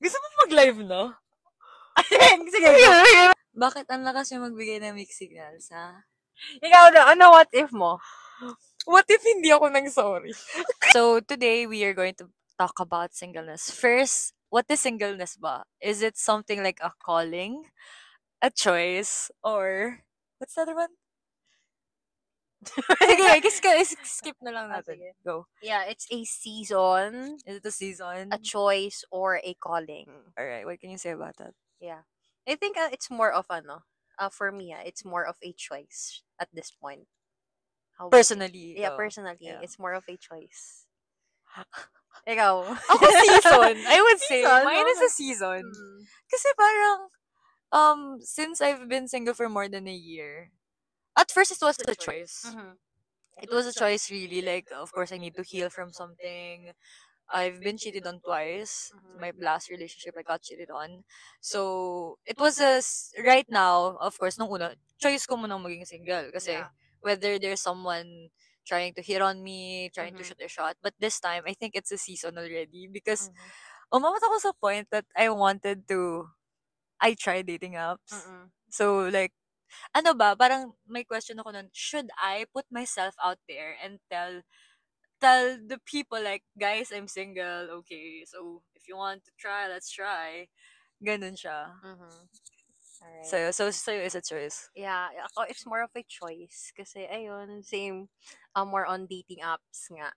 Gusto mo mag-live na? Sige, go. Bakit ang lakas yung magbigay ng mixed signals, ha? Ikaw na, ano what if mo? What if hindi ako nang-sorry? So, today, we are going to talk about singleness. First, what is singleness ba? Is it something like a calling, a choice, or... What's the other one? Sige, skip na lang natin. Sige. Go. Yeah, it's a season, Is it a season? a choice, or a calling. Alright, what can you say about that? Yeah. I think it's more of for me, it's more of a choice at this point. How about you? Personally. Yeah, ikaw. personally, Yeah. it's more of a choice. Ikaw. Ako season. I would say, Season, mine is okay. a season. Mm. Kasi parang, since I've been single for more than a year, at first it was a choice. Mhm. It was a choice really. Like, of course, I need to heal from something. I've been cheated on twice. My last relationship, I got cheated on. So, it was right now, of course, nung una, choice ko munang maging single. Kasi, Yeah. whether there's someone trying to hit on me, trying to Mhm. shoot a shot. But this time, I think it's a season already. Because, Mhm. umabot ako sa point that I tried dating apps. Mhm. So, like, ano ba, parang may question ako nun, should I put myself out there and tell the people like, guys, I'm single, okay, so if you want to try, let's try. Ganun siya. Mhm. Alright. Sa'yo is a choice. Yeah, ako it's more of a choice kasi ayun, same more on dating apps nga.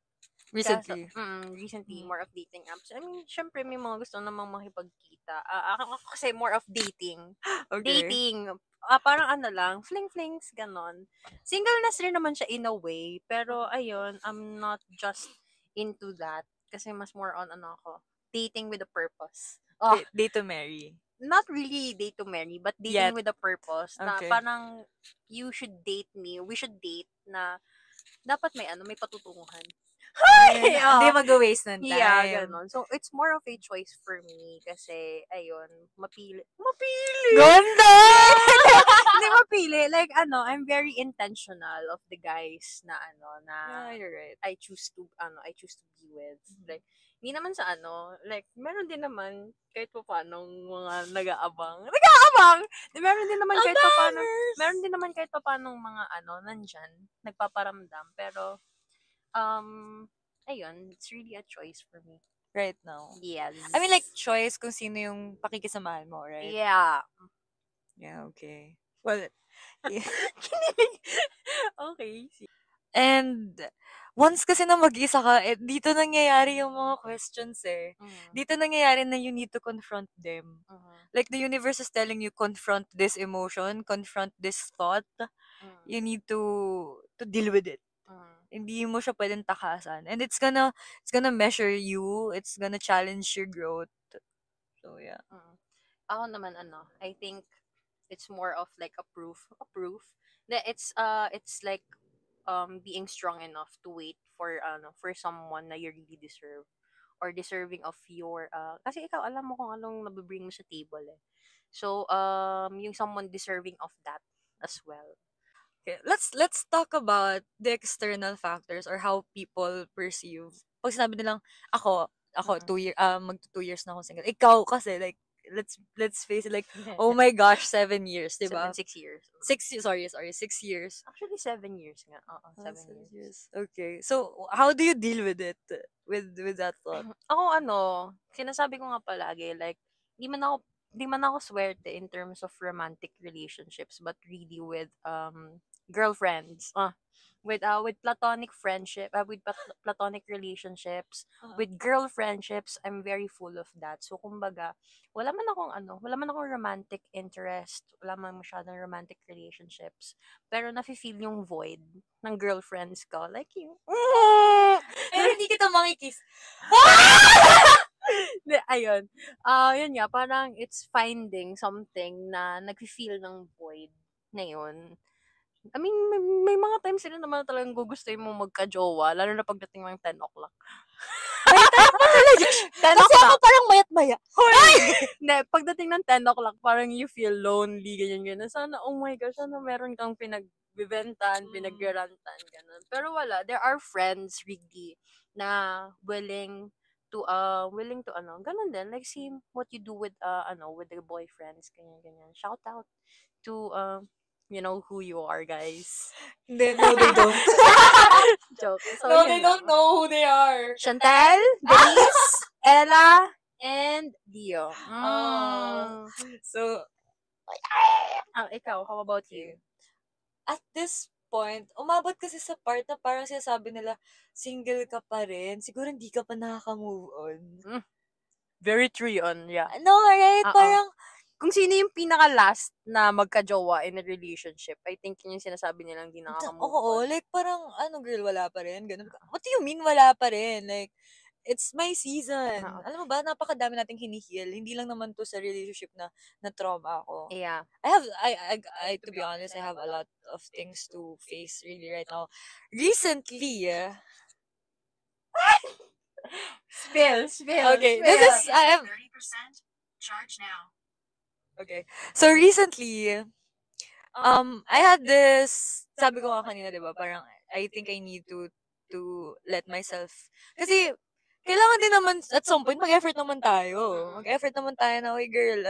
Recently. Recently, Mhm. more of dating apps. I mean, syempre may mga gusto namang makipagkita. Ako kasi more of dating. Okay. Dating. Parang ano lang, fling-flings, ganon. Singleness rin naman siya in a way, pero ayun, I'm not just into that. Kasi mas more on dating with a purpose. Oh, Date to marry. not really date to marry, but dating Yet. with a purpose. Na Okay. parang, you should date me, we should date na dapat may patutunguhan. Hindi mag-waste ng time. Yeah, ganon. So, it's more of a choice for me kasi, ayun, mapili. Ganda! Hindi mapili. Like, I'm very intentional of the guys na, Yeah, you're right. I choose to be with. Like, hindi naman sa like, meron din naman, kahit pa paano, mga nag-aabang. Meron din naman kahit pa paano, mga nandyan, nagpaparamdam. Pero, ayun, it's really a choice for me. Right now. Yes. I mean, like, choice kung sino yung pakikisamahan mo, right? Yeah. Yeah, okay. Well, yeah. Okay. And, once kasi na mag-isa ka, dito nangyayari yung mga questions eh. Dito nangyayari na you need to confront them. Like, the universe is telling you, confront this emotion, confront this thought. You need to deal with it. Hindi mo siya pwedeng takasan. And it's gonna measure you. It's gonna challenge your growth. So, yeah. Ako naman, I think it's more of like a proof. That it's like being strong enough to wait for someone na you really deserve or deserving of your kasi ikaw alam mo kung anong nabibring mo sa table eh. So yung someone deserving of that as well. Okay, let's talk about the external factors or how people perceive. Pag sinabi nilang ako 2 years na ako single. Ikaw kasi like let's face it, like, oh my gosh, 7 years, diba? 6 years. 6 years. Actually 7 years nga. Oo, 7 years. Years. Okay. So, how do you deal with it? With that thought? Ako sinasabi ko nga palagi, like, di man ako swerte in terms of romantic relationships, but really with girlfriends. With platonic friendship, with platonic relationships, with girl friendships, I'm very full of that. So kumbaga, wala man akong romantic interest, wala man masyadong romantic relationships, pero nafe-feel yung void ng girlfriends ko. Like yung Pero hindi kita makikiss. Ayun. Yun nga, parang it's finding something na nag-feel ng void na yun. I mean, may mga times sila naman talagang gugustuhin mo magka-jowa, lalo na pagdating ng 10 o'clock. 10 Kasi o'clock. ako parang mayat-maya. Hindi, pagdating ng 10 o'clock, parang you feel lonely, ganyan. Sana, oh my gosh, sana meron kang pinagbibentan, pinaggarantan, ganun. Pero wala, there are friends really na willing ganun din, like same what you do with with the boyfriends, ganyan. Shout out to you know who you are, guys. No, they don't. Joke. So, no, they don't know who they are. Chantel, Denise, Ella, and Dio. So, ikaw, how about you? At this point, umabot kasi sa part na parang sinasabi nila, single ka pa rin, siguro hindi ka pa nakaka-move on. Very true yun, yeah. No, right? Parang, kung sino yung pinaka-last na magka-jowa in a relationship, I think yun yung sinasabi nilang hindi nakaka-move on. like parang, girl, wala pa rin? Ganun. What do you mean wala pa rin? Like, it's my season. Alam mo ba, napakadami nating hinihil. Hindi lang naman to sa relationship na trauma ako. Yeah. I to be honest, I have a lot of things to face really right now. Recently, Spill. Okay, this is, I am 30% charge now. Okay. So recently, I had this, sabi ko nga kanina, 'di ba? Parang I think I need to let myself, kasi kailangan din naman at some point mag-effort naman tayo. Mag-effort naman tayo na, "Oy girl,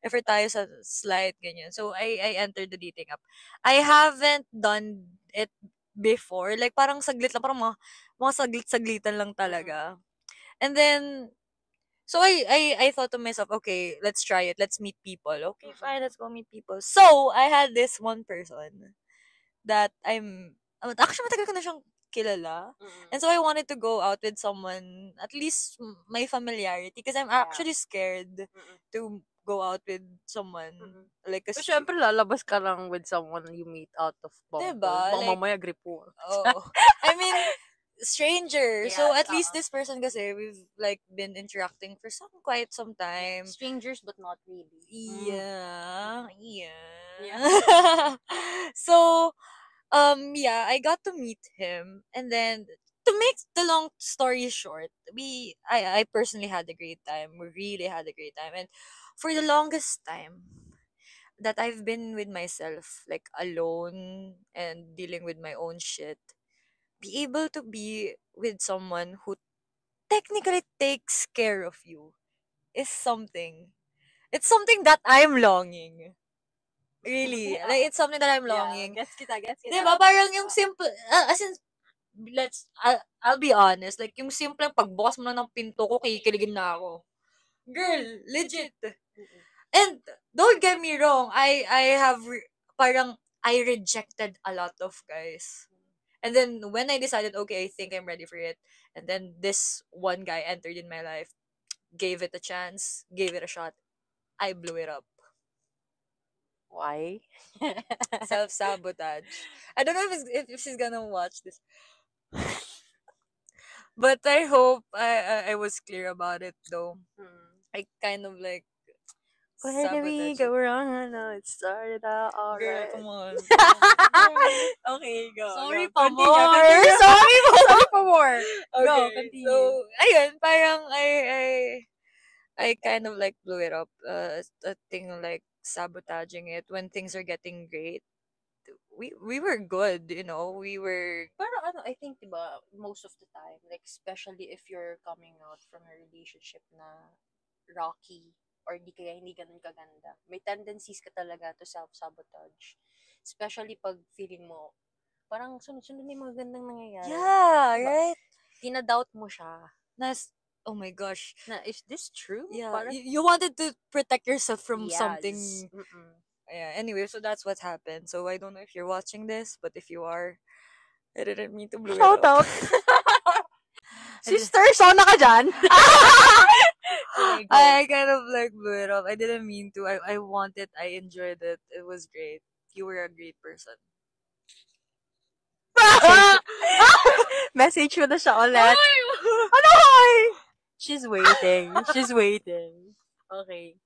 effort tayo sa slide," ganyan. So I entered the dating app. I haven't done it before. Like parang saglit lang, parang mga saglit-saglitan lang talaga. And then so I thought to myself, okay, let's try it. Let's meet people. Okay, fine, let's go meet people. So I had this one person that actually matagal ko na siyang kilala. And so I wanted to go out with someone, at least my familiarity, because I'm actually scared to go out with someone. Like, so, syempre, lalabas ka lang with someone you meet out of Bumble. Diba? Bang mamaya gripo. I mean, stranger. Yeah, so at least this person kasi we've like been interacting for quite some time. Strangers but not really. Yeah. So yeah, I got to meet him, and then to make the long story short, I personally had a great time. We really had a great time, and for the longest time that I've been with myself, like alone and dealing with my own shit, be able to be with someone who technically takes care of you is something. It's something that I'm longing. Really. Like, it's something that I'm longing. Gets kita. Diba? Parang yung simple, as in, I'll be honest, like, yung simple pagbukas mo na ng pinto ko, kikiligin na ako. Girl, legit. And, don't get me wrong, I rejected a lot of guys. And then, when I decided, okay, I think I'm ready for it, and then this one guy entered in my life, gave it a chance, gave it a shot, I blew it up. Why? Self-sabotage. I don't know if she's gonna watch this. But I hope I was clear about it, though. I kind of like, where did we go wrong? I know it started out alright. Girl, come on. Okay, go. Sorry pa more. Sorry pa more. Okay, go, continue. So, ayun, parang I kind of like blew it up. A thing like sabotaging it when things are getting great. We were good, you know. We were. Pero I think, diba, most of the time, like, especially if you're coming out from a relationship na rocky, or hindi ganun kaganda, may tendencies ka talaga to self-sabotage. Especially pag feeling mo, parang sunod-sunod na yung mga gandang nangyayari. Yeah, right? Tinadoubt mo siya. Oh my gosh. Is this true? Yeah. You wanted to protect yourself from something. Yeah, anyway, so that's what happened. So I don't know if you're watching this, but if you are, I didn't mean to blow it up. Shout out! Sister, sauna ka dyan? I kind of like blew it up. I didn't mean to. I wanted, I enjoyed it. It was great. You were a great person. Message mo na siya ulit. Ano? She's waiting. Okay.